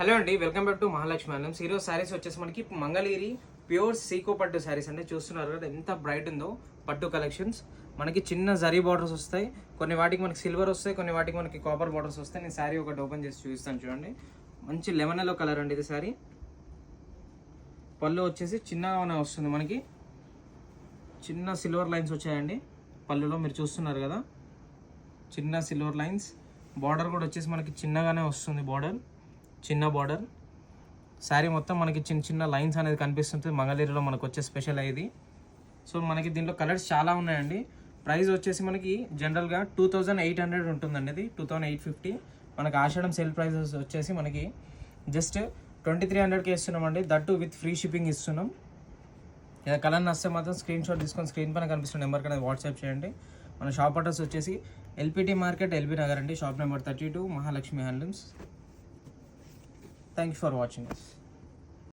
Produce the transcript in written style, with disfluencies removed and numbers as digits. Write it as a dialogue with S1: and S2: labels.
S1: Hello అండి, welcome back to Mahalakshmi handlooms. ఈరోజు శారీస్ వచ్చేసి మనకి మంగళగిరి ప్యూర్ సీకో పట్టు శారీస్ అంటే చూస్తున్నారు కదా ఎంత బ్రైట్ ఉందో. పట్టు కలెక్షన్స్ మనకి చిన్న జరీ బార్డర్స్ వస్తాయి, కొన్ని వాటికి మనకి సిల్వర్ వస్తాయి, కొన్ని వాటికి మనకి కాపర్ బార్డర్స్ వస్తాయి. నేను శారీ ఒకటి ఓపెన్ చేసి చూపిస్తాను చూడండి. మంచి లెమన్ ఎల్లో కలర్ అండి ఇది శారీ. పళ్ళు వచ్చేసి చిన్నగానే వస్తుంది, మనకి చిన్న సిల్వర్ లైన్స్ వచ్చాయండి పళ్ళులో, మీరు చూస్తున్నారు కదా చిన్న సిల్వర్ లైన్స్. బార్డర్ కూడా వచ్చేసి మనకి చిన్నగానే వస్తుంది, చిన్న బార్డర్. శారీ మొత్తం మనకి చిన్న చిన్న లైన్స్ అనేది కనిపిస్తుంది. మంగళగిరిలో మనకు వచ్చే స్పెషల్ ఇది. సో మనకి దీంట్లో కలర్స్ చాలా ఉన్నాయండి. ప్రైస్ వచ్చేసి మనకి జనరల్గా 2800 ఉంటుందండి, ఇది 2850. మనకి ఆషాఢం సేల్ ప్రైజెస్ వచ్చేసి మనకి జస్ట్ 2300కి ఇస్తున్నామండి, దట్టు విత్ ఫ్రీ షిప్పింగ్ ఇస్తున్నాం. ఏదైనా కలర్ నస్తే మాత్రం స్క్రీన్ షాట్ తీసుకొని స్క్రీన్ పైన కనిపిస్తున్న నెంబర్కి అనేది వాట్సాప్ చేయండి. మన షాప్ అడ్రస్ వచ్చేసి ఎల్పిటి మార్కెట్, ఎల్బీ నగర్ అండి, shop number 32, Mahalakshmi handlooms. Thank you for watching us.